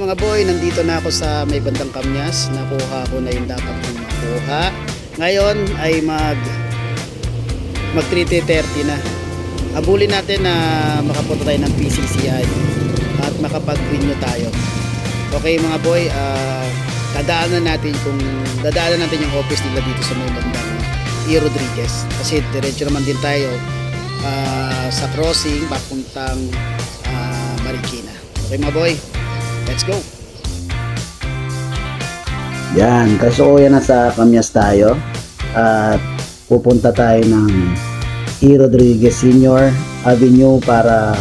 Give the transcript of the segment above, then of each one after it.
mga boy, nandito na ako sa may bandang Kamyas. Nakuha ko na yung dapat kong makuha. Ngayon ay mag 3:30 na. Abulin natin na makapunta tayo ng PCCI at makapag-renew tayo. Okay mga boy, dadaanan natin yung office nila dito sa may bandang E. Rodriguez. Kasi diretso naman din tayo sa crossing papuntang Marikina. Okay mga boy, let's go. Yan, kaso yan nasa Kamyas tayo at pupunta tayo ng E. Rodriguez Senior Avenue para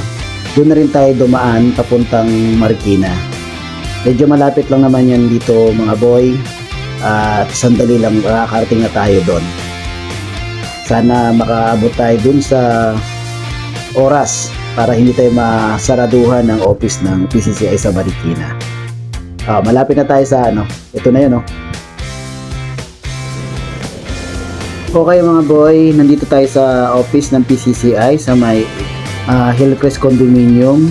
doon na rin tayo dumaan papuntang Marikina. Medyo malapit lang naman yan dito mga boy at sandali lang makakarating na tayo doon. Sana makaabot tayo dun sa oras para hindi tayo masaraduhan ng office ng PCCI sa Marikina. Malapit na tayo sa ito na yun Okay mga boy, nandito tayo sa office ng PCCI sa may Hillcrest Condominium,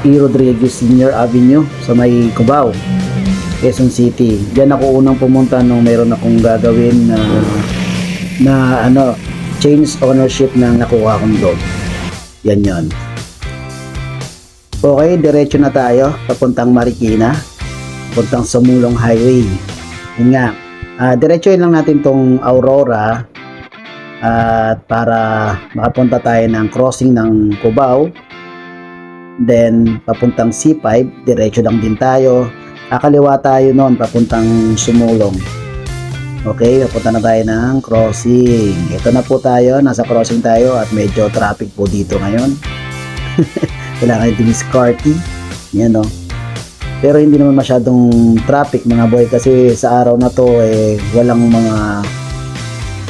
E. Rodriguez Senior Avenue sa may Cubao, Quezon City. Diyan ako unang pumunta nung meron akong gagawin na change ownership ng nakuha kong dog. Yan yon. Okay, diretso na tayo papuntang Marikina, papuntang Sumulong Highway. Yun nga, diretsoin lang natin tong Aurora at para makapunta tayo ng crossing ng Cubao, then papuntang C5, diretso lang din tayo. Kakaliwa tayo noon papuntang Sumulong. Okay, papunta na tayo ng crossing. Ito na po tayo, nasa crossing tayo at medyo traffic po dito ngayon. Kailangan ito miscarty. Yan Pero hindi naman masyadong traffic mga boy kasi sa araw na to walang mga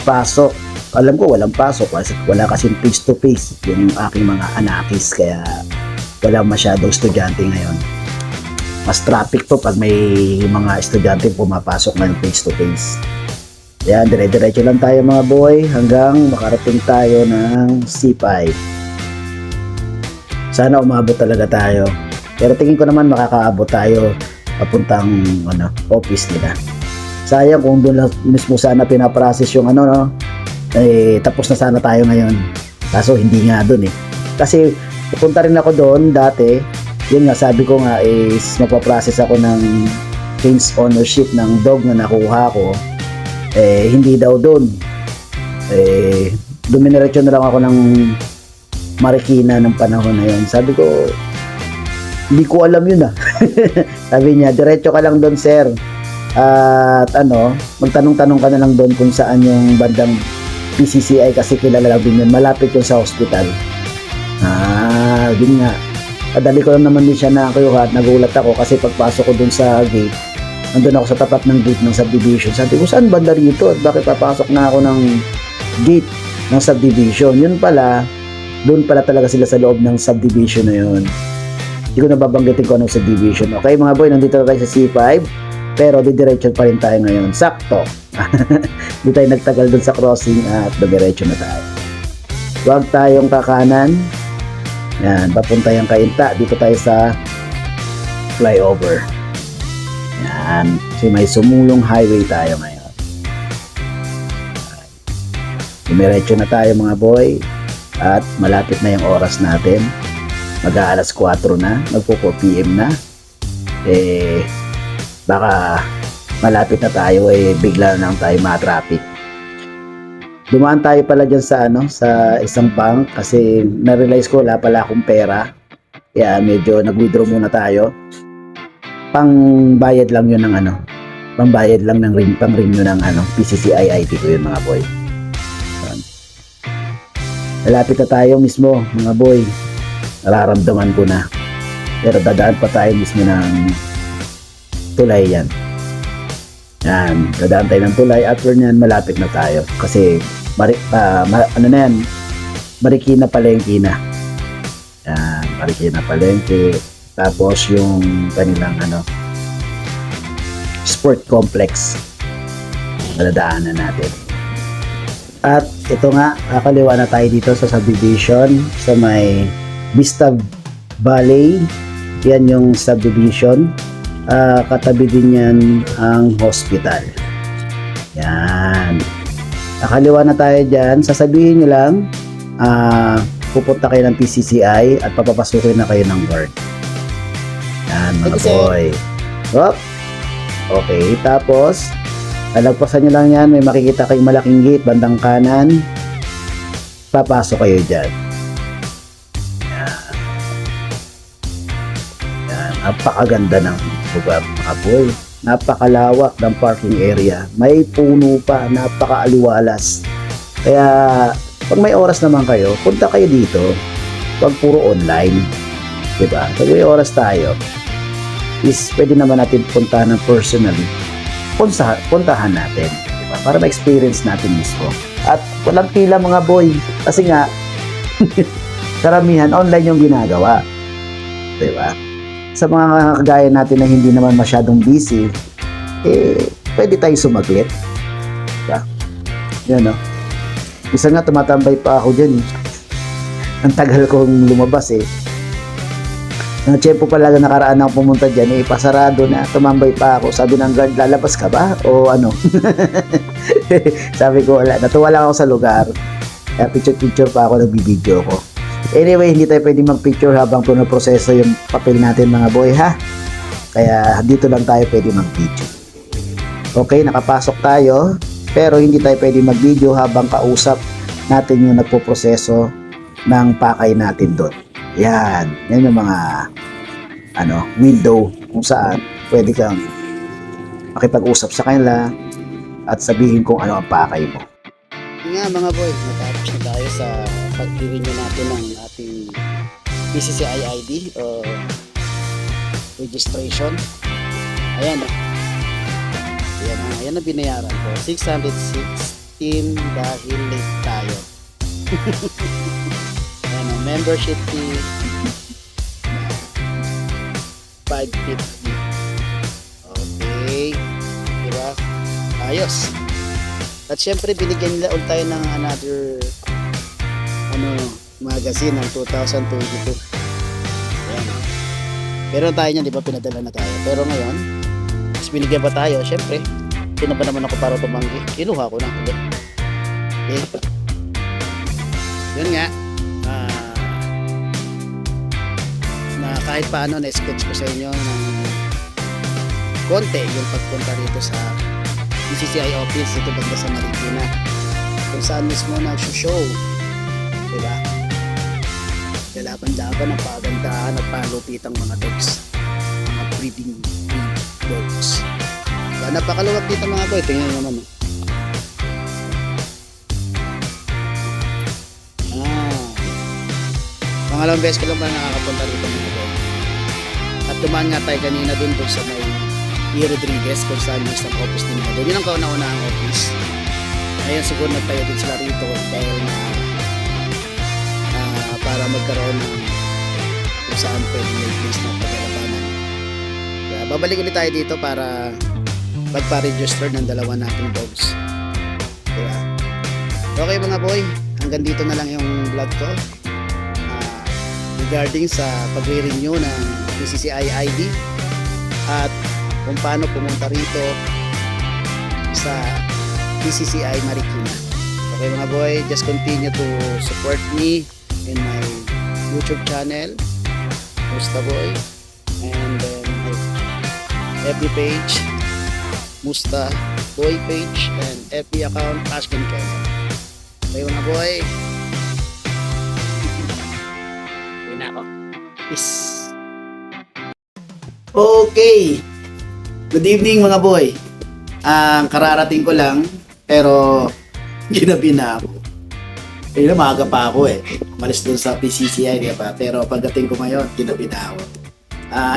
pasok. Alam ko walang pasok kasi wala kasing face to face yung aking mga anakis kaya walang masyadong estudyante ngayon. Mas traffic to pag may mga estudyante pumapasok ng face to face. Yan, dire-diretso lang tayo mga boy hanggang makarating tayo ng C5. Sana umabot talaga tayo. Pero tingin ko naman makakaabot tayo papuntang office nila. Sayang kung doon lang mismo sana pinaprocess yung tapos na sana tayo ngayon. Kaso hindi nga doon Kasi pupunta rin ako doon dati. Yun nga, sabi ko nga is magpaprocess ako ng change ownership ng dog na nakuha ko. Hindi daw doon. Dumiretso na lang ako ng Marikina ng panahon na yun. Sabi ko, hindi ko alam yun Sabi niya, diretso ka lang doon sir. At magtanong-tanong ka na lang doon kung saan yung bandang PCCI kasi kilala lang din yun. Malapit yun sa hospital. Yun nga. Padali ko lang naman din siya nakayuha at nagulat ako kasi pagpasok ko doon sa gate, nandun ako sa tapat ng gate ng subdivision. Sabi ko, saan banda rito? At bakit papasok na ako ng gate ng subdivision? Yun pala, doon pala talaga sila sa loob ng subdivision na yun. Hindi ko nababanggitin ko anong subdivision. Okay mga boy, nandito na tayo sa C5. Pero didiretso pa rin tayo ngayon. Sakto. Hindi tayo nagtagal doon sa crossing at didiretso na tayo. Huwag tayong kakanan. Yan, papunta yung Kainta. Dito tayo sa flyover. Yan. So may Sumulong Highway tayo ngayon. Diretso na tayo mga boy. At malapit na yung oras natin. Mag-aalas 4 na. Magpo 4 PM na. Baka malapit na tayo bigla na lang tayo ma-traffic. Dumaan tayo pala dyan sa isang bank kasi na-realize ko wala pala akong pera. Kaya medyo nag-withdraw muna tayo. Pang-bayad lang yun ng pang-bayad lang ng pang-renew ng PCCI ID ko yun mga boy. Malapit na tayo mismo mga boy. Nararamdaman ko na. Pero dadaan pa tayo mismo ng tulay yan. Yan, dadaan tayo ng tulay. After nyan, malapit na tayo. Kasi, Marikina Palengke na. Yan, Marikina Palengke. Tapos yung kanilang sport complex. Nadadaanan natin. At ito nga, kakaliwa na tayo dito sa subdivision sa may Vista Valley. Yan yung subdivision. katabi din yan ang hospital. Yan. Nakaliwa na tayo dyan. Sasabihin nyo lang, pupunta kayo ng PCCI at papapasukin na kayo ng guard. Yan mga boy. Hop. Okay, tapos lalagpasan nyo lang yan. May makikita kayong malaking gate bandang kanan. Papasok kayo dyan. Yan. Napakaganda ng lugar mga boy. Napakalawak ng parking area. May puno pa. Napakaaliwalas. Kaya pag may oras naman kayo, punta kayo dito. Pag puro online. Diba? Pag may oras tayo, is pwede naman natin puntahan ng personally. Puntahan natin. Diba? Para ma-experience natin mismo. At walang pila mga boy. Kasi nga, karamihan online yung ginagawa. Diba? Sa mga kagaya natin na hindi naman masyadong busy, pwede tayo sumaglit. Diba? Yan, no? Isa nga, tumatambay pa ako dyan. Ang tagal kong lumabas Ang tiyempo pala na nakaraan ako pumunta dyan, pasarado na, tumambay pa ako. Sabi ng guard, lalabas ka ba? O ano? Sabi ko, wala. Natuwa lang ako sa lugar. Kaya picture-picture pa ako, nagbibideo ko. Anyway, hindi tayo pwede mag-picture habang proseso yung papel natin mga boy, ha? Kaya dito lang tayo pwede mag-video. Okay, nakapasok tayo. Pero hindi tayo pwede mag-video habang kausap natin yung nagpo-proseso ng pakay natin doon. Yan yung mga window kung saan pwede kang makipag-usap sa kanila at sabihin kung ano ang pakay mo. Nga mga boy, natapos na tayo sa pag-renew natin ng ating PCCI ID o registration. Ayan ayan na binayaran ko, 616 dahil late tayo. Ayan, membership fee 550. Okay, diba? Ayos. At syempre binigyan nila ulit tayo ng another magazine ng 2022. Ayan. Pero tayo niyan, diba, pinadala na tayo. Pero ngayon, mas binigyan pa tayo, syempre sino pa naman ako para tumanggi, kinuha ko na ulit. Okay. Yun nga, na kahit paano na-sketch ko sa inyo ng konti yung pagpunta rito sa PCCI office dito banda sa Marikina, kung saan mismo nag-show, diba? Lalaban-laban ang pagandahan at palupitang mga dogs, mga breeding dogs. Napakaluwag dito mga boy, tingnan nyo naman. Pangalawang beses ko lang pa nakakapunta rito mga boy. At dumaan nga tayo kanina dun sa may E. Rodriguez kung saan yung isang office din doon. Yun ang kauna-unahang office. Ngayon siguro nagtayo din sila rito dahil na para magkaroon ng kung saan pwede may place na paglalabanan. Kaya babalik ulit tayo dito para magpa-register ng dalawa nating dogs. Kaya okay mga boy, hanggang dito na lang yung vlog ko regarding sa pag-renew ng PCCI ID at kung paano pumunta rito sa PCCI Marikina. Okay mga boy, just continue to support me in my YouTube channel, Musta Boy, and then my FB page, Musta Boy page, and FB account, Ashken Kenya. Okay mga boy, yun na ako. Peace. Okay, good evening mga boy. Kararating ko lang, pero ginabi na ako. Ayun na, maaga pa ako Umalis dun sa PCCI, di ba? Pero pagdating ko ngayon, ginabi na ako.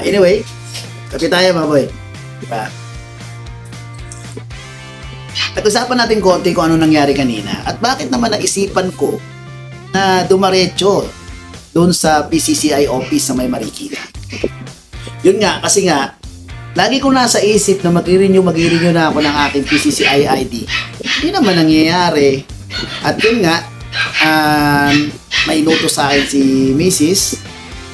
Anyway, kapi tayo mga boy. Di ba? Pag-usapan natin konti kung ano nangyari kanina. At bakit naman naisipan ko na dumaretso doon sa PCCI office sa may Marikina. Yun nga, kasi nga, lagi ko nasa isip na mag-renew na ako ng aking PCCI ID. Hindi naman nangyayari. At yun nga, may inutos sa akin si Mrs.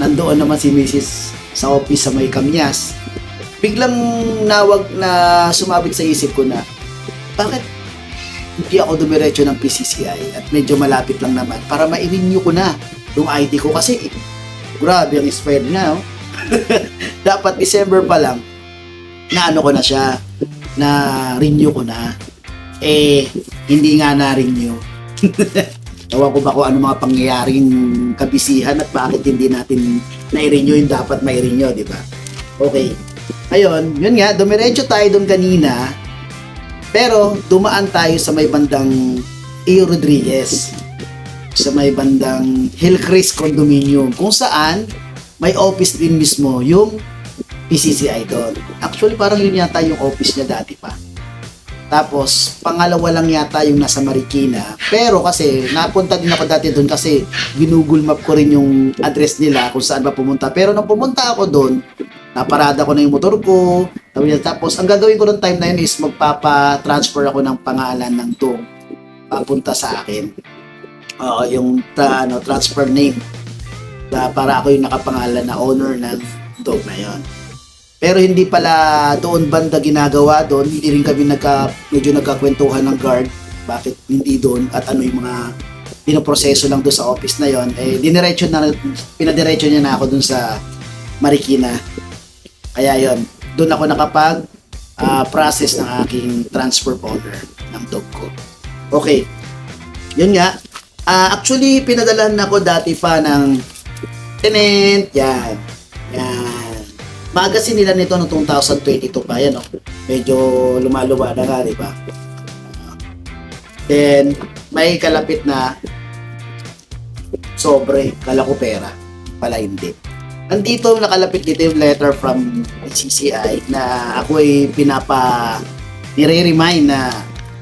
Nandoon naman si Mrs. sa office sa may Kamyas. biglang sumabit sa isip ko na, bakit hindi ako dumiretso ng PCCI at medyo malapit lang naman para ma-renew ko na yung ID ko kasi grabe ang expired na, oh. Dapat December pa lang na ano ko na siya, na renew ko na. Hindi nga na-renew. Ewan ko ba kung ano mga pangyayaring kabisihan at bakit hindi natin na-renew yung dapat ma-renew, di ba? Okay. Ayun, yun nga, dumiretso tayo doon kanina, pero dumaan tayo sa may bandang E. Rodriguez, sa may bandang Hillcrest Condominium, kung saan may office din mismo yung PCCI doon. Actually, parang yun yata yung office niya dati pa. Tapos, pangalawa lang yata yung nasa Marikina. Pero kasi, napunta din ako dati doon kasi ginugol map ko rin yung address nila kung saan ba pumunta. Pero nung pumunta ako doon, naparada ko na yung motor ko. Tapos, ang gagawin ko noong time na yun is magpapa-transfer ako ng pangalan ng dog papunta sa akin. Yung transfer name. Para ako yung nakapangalan na owner ng dog na yon. Pero hindi pala doon banda ginagawa doon. Hindi rin kami medyo nagkakwentuhan ng guard. Bakit hindi doon at ano yung mga pinoproseso lang doon sa office na yon. Pinadiretso niya na ako doon sa Marikina. Kaya yon, doon ako process ng aking transfer owner ng dog ko. Okay. Yun nga. Actually, pinadalahan ako dati pa ng tenant. Yan. Magazine nila nito noong 2022 pa. Yan, oh. Medyo lumaluwa na nga, di ba? Then, may kalapit na sobre. Kala ko pera. Pala hindi. Andito, nakalapit dito yung letter from CCI na ako ay nire-remind na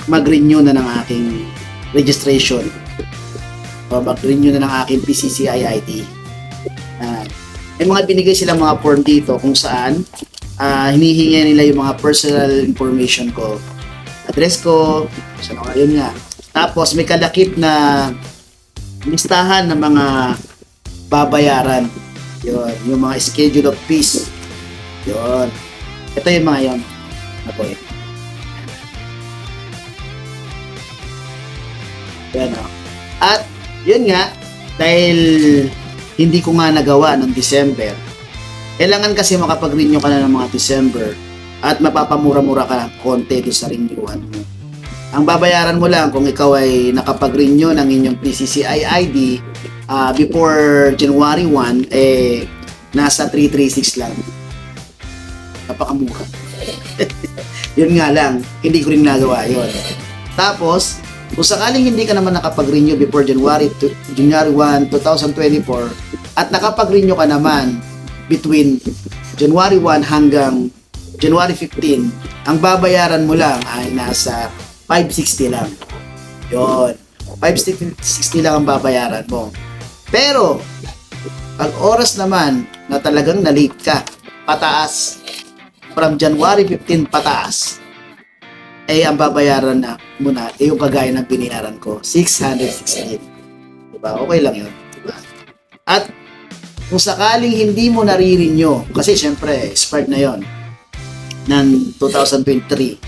mag-renew na ng aking registration. O mag-renew na ng aking PCCI ID. May mga binigay silang mga form dito kung saan hinihingi nila yung mga personal information ko. Address ko, yun nga. Tapos may kalakip na listahan ng mga babayaran. Yun, yung mga schedule of fees. Yun. Ito yung mga yun. Ako yun. Yan, oh. At yun nga, dahil hindi ko nga nagawa ng December, kailangan kasi makapag-renew ka na ng mga December at mapapamura-mura ka ng konti doon sa renewan mo. Ang babayaran mo lang kung ikaw ay nakapag-renew ng inyong PCCI ID before January 1, nasa 336 lang. Napakamura. Yun nga lang, hindi ko rin nagawa yun. Tapos, kung sakaling hindi ka naman nakapag-renew before January 1, 2024 at nakapag-renew ka naman between January 1 hanggang January 15, ang babayaran mo lang ay nasa 560 lang. Yun. 560 lang ang babayaran mo. Pero, pag oras naman na talagang na-late ka, pataas, from January 15 pataas, ang babayaran na muna, yung kagaya ng binayaran ko, 616. Diba? Okay lang yun. Diba? At kung sakaling hindi mo nare-renew, kasi syempre, expired na yon ng 2023,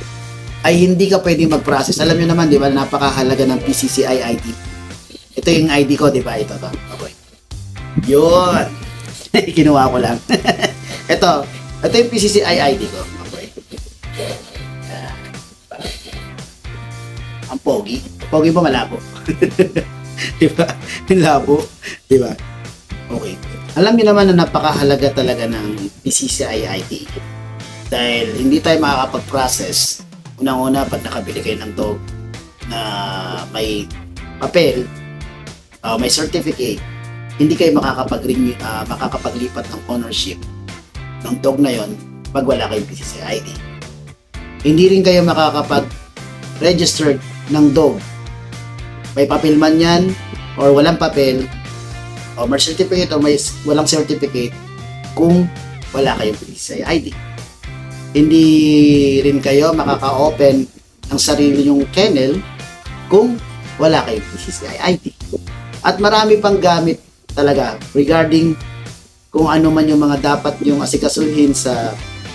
ay hindi ka pwedeng mag-process. Alam nyo naman, di ba, napakahalaga ng PCCI ID. Ito yung ID ko, di ba? Ito to. Okay. Yun. Kinuha ko lang. Ito yung PCCI ID ko. Okay. Ang pogi. Pogi ba malabo? Diba? Yung labo. Diba? Okay. Alam niyo naman na napakahalaga talaga ng PCCI ID. Dahil hindi tayo makakapag-process. Unang-una, pag nakabili kayo ng dog na may papel, may certificate, hindi kayo makakapaglipat ng ownership ng dog na yon pag wala kayong PCCI ID. Hindi rin kayo makakapag-register ng dog. May papel man yan or walang papel o may certificate o walang certificate kung wala kayong PCCI ID. Hindi rin kayo makaka-open ng sarili yung kennel kung wala kayong PCCI ID. At marami pang gamit talaga regarding kung ano man yung mga dapat yung asikasuhin sa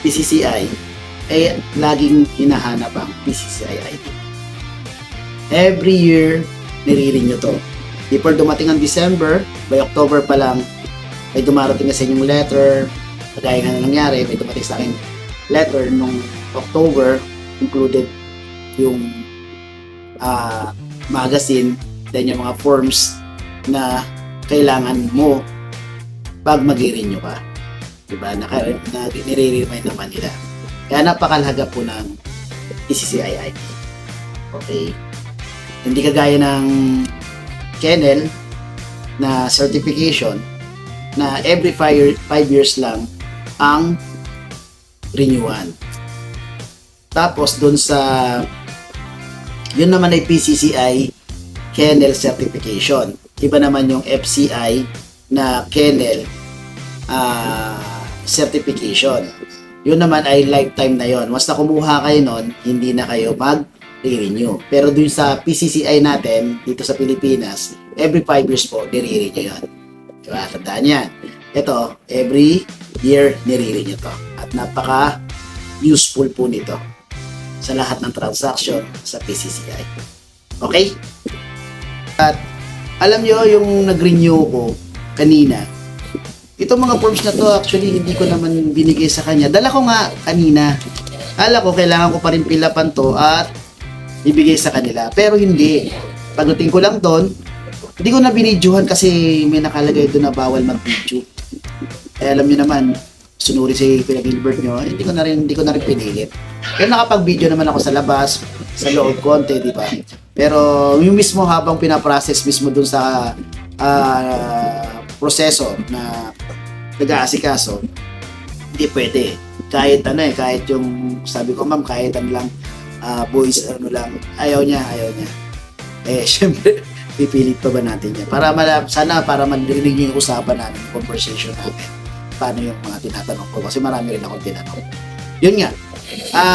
PCCI, eh laging hinahanap ang PCCI ID. Every year, nire-renew to. Before dumating ang December, by October pa lang, may dumarating na sa inyong letter. Kagaya nga na nangyari, may dumating sa akin letter nung October, included yung magazine, then yung mga forms na kailangan mo pag mag-renew ka. Diba? Nire-remind naman nila. Kaya napakalaga po ng PCCI ID. Okay? Hindi kagaya ng kennel na certification na every 5 years lang ang renewal. Tapos dun sa yun naman ay PCCI kennel certification. Iba naman yung FCI na kennel certification. Yun naman ay lifetime na yun. Once na kumuha kayo nun, hindi na kayo mag-renew. Pero dun sa PCCI natin, dito sa Pilipinas, every 5 years po, nire-renew yun. Diba? Tandaan yan. Ito, every year, nire-renew to. At napaka-useful po nito sa lahat ng transaction sa PCCI. Okay? At alam nyo, yung nag-renew ko kanina, itong mga forms na to, actually, hindi ko naman binigay sa kanya. Dala ko nga kanina. Kala ko, kailangan ko pa rin pilapan to at ibigay sa kanila. Pero hindi. Pagdating ko lang doon, hindi ko na binidyohan kasi may nakalagay doon na bawal mag-video. Eh, alam nyo naman, sunuri si Kuya Gilbert nyo, hindi ko na rin pinilit. Pero nakapag-video naman ako sa labas, sa loob konti, di ba? Pero yung mismo habang pinaprocess mismo doon sa proseso na nag-aasikaso, hindi pwede. Kahit kahit yung sabi ko, ma'am, kahit lang boys, lang, ayaw niya. Eh, syempre, pipilit pa ba natin yan? Sana para mandinig niyo yung usapan natin, yung conversation natin. Paano yung mga tinatanong ko? Kasi marami rin akong tinanong. Yun nga.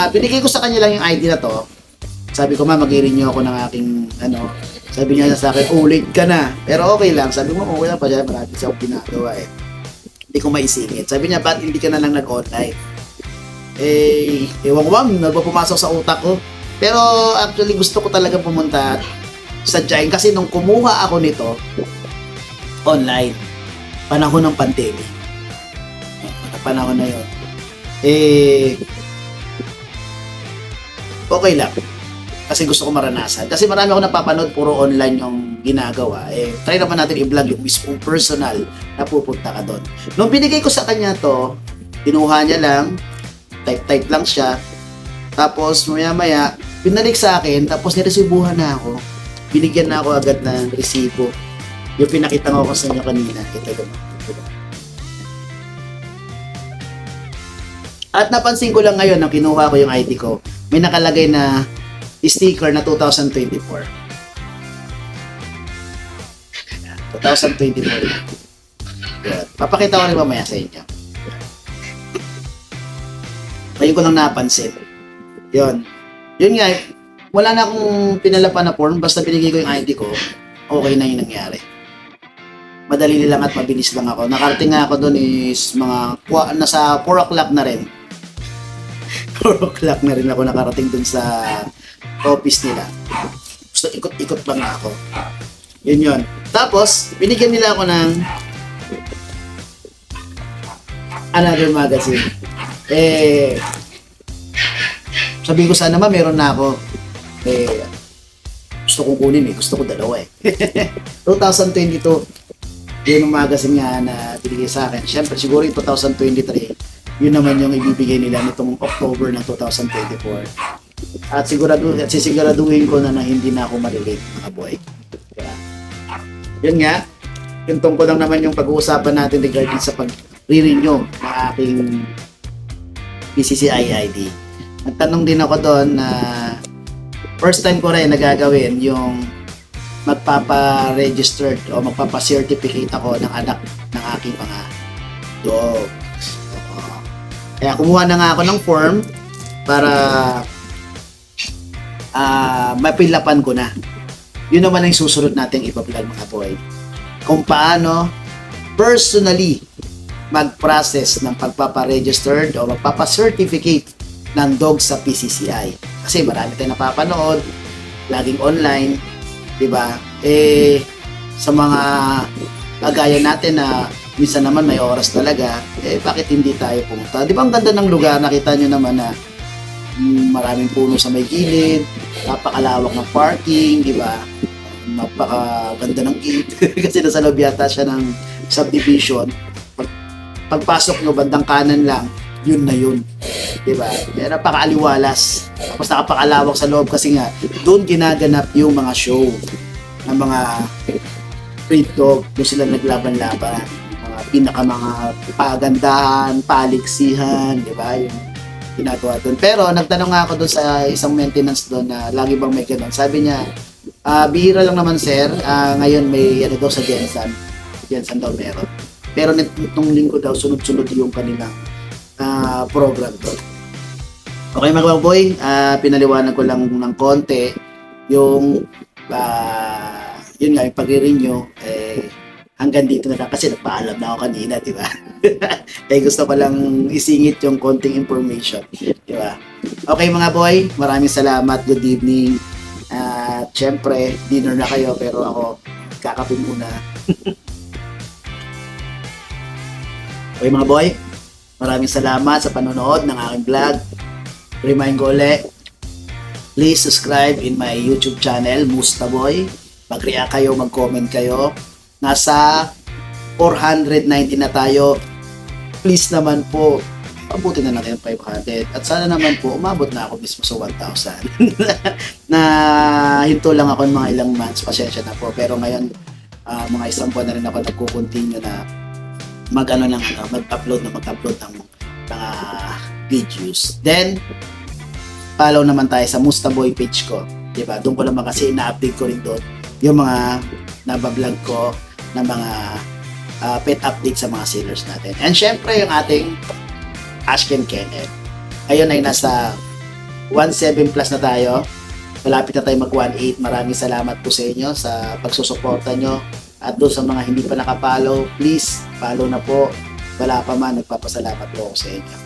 Binigay ko sa kanya lang yung ID na to. Sabi ko, ma'am, mag-renew ako ng aking, sabi niya sa akin, late ka na. Pero okay lang. Sabi mo, okay lang pa siya. Marami siya akong ginagawa eh. Hindi ko maisingit. Sabi niya, ba't hindi ka na lang nag-online? Eh, ewan ko ma'am, nagpapumasok sa utak ko. Pero actually, gusto ko talaga pumunta sa Jain. Kasi nung kumuha ako nito, online, panahon ng pandemic. Panahon na yun. Eh, okay lang. Kasi gusto ko maranasan. Kasi marami ako napapanood, puro online yung ginagawa. Eh, try naman natin i-vlog yung mismong personal na pupunta ka doon. Nung binigay ko sa kanya to, kinuha niya lang, type lang siya. Tapos, maya-maya, pinalik sa akin, tapos niresibuhan na ako. Binigyan na ako agad ng resibo. Yung pinakita ko sa inyo kanina. Ito. At napansin ko lang ngayon, nang kinuha ko yung ID ko, may nakalagay na sticker na 2024. 2024. Good. Papakita ko rin mamaya sa inyo. Ngayon ko lang napansin. Yun nga, wala na akong pinalapan na form, basta binigay ko yung ID ko, okay na yung nangyari. Madali lang at mabilis lang ako. Nakarating nga ako doon is nasa 4 o'clock na rin. 4 o'clock na rin ako nakarating doon sa office nila. Gusto ikot-ikot pa nga ako. Yun. Tapos, binigyan nila ako ng another magazine. Eh, sabi ko sana meron na ako. Eh, gusto kong kunin eh. Gusto ko dalawa eh. 2022. Yun yung magazine nga na binigay sa akin. Siyempre, siguro yung 2023, yun naman yung ibibigay nila nitong October ng 2024. At sisiguraduhin ko na hindi na ako malilate, mga boy. Kaya, yun nga, yung tungkol lang naman yung pag-uusapan natin regarding sa pag-renew ng aking PCCI ID. Nagtanong din ako doon na first time ko rin nagagawin yung magpapa-registered o magpapa-certificate ako ng anak ng aking mga dogs. Kaya kumuha na nga ako ng form para mapilapan ko na. Yun naman ang susunod nating ipa-vlog, mga boy. Kung paano personally mag-process ng pagpapa-registered o magpapa-certificate ng dog sa PCCI. Kasi marami tayong napapanood, laging online, di ba? Sa mga kagaya natin na minsan naman may oras talaga, bakit hindi tayo pumunta? Di ba ang ganda ng lugar? Nakita nyo naman na maraming puno sa may gilid, napakalawak ng parking, di ba? Napakaganda ng gate. Kasi nasa loob yata siya ng subdivision. Pagpasok nyo, bandang kanan lang, yun na yun. Diba? Napakaaliwalas. Tapos nakapakalawak sa loob kasi nga, doon ginaganap yung mga show ng mga street dog. Doon sila naglaban-laban. Mga pagandahan, paliksihan, diba? Yung ginagawa doon. Pero nagtanong nga ako doon sa isang maintenance doon na lagi bang may ganun. Sabi niya, bihira lang naman sir, ngayon may daw sa Jensen daw meron. Pero nitong linggo daw, sunod-sunod yung kanilang program doon. Okay mga boy, pinaliwanag ko lang ng konti yung yun nga, yung pag-renew hanggang dito na lang kasi nagpaalam na ako kanina, di ba? Gusto ko lang isingit yung konting information, di ba? Okay mga boy, maraming salamat, good evening. At syempre, dinner na kayo pero ako kakape muna. Okay mga boy, maraming salamat sa panonood ng aking vlog. Remind ko ulit, please subscribe in my YouTube channel, Mustaboy. Mag-react kayo, mag-comment kayo. Nasa 490 na tayo. Please naman po, pabuti na natin yung 500. At sana naman po, umabot na ako mismo sa 1,000. Na hinto lang ako ng mga ilang months, pasensya na po. Pero ngayon, mga isang buwan na rin ako nagko-continue na mag-upload ng mga videos. Then, follow naman tayo sa Mustaboy page ko. Diba? Doon ko naman kasi ina-update ko rin doon yung mga nabablog ko na mga pet update sa mga sellers natin. And syempre, yung ating Ashken Kennel. Ngayon ay nasa 1.7 plus na tayo. Malapit na tayo mag 1.8. Maraming salamat po sa inyo sa pagsusuporta nyo. At doon sa mga hindi pa nakapollow, please, follow na po. Wala pa man, nagpapasalamat po ako sa inyo.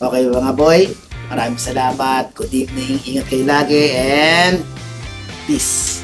Okay mga boy, maraming salamat. Good evening. Ingat kayo lagi and peace.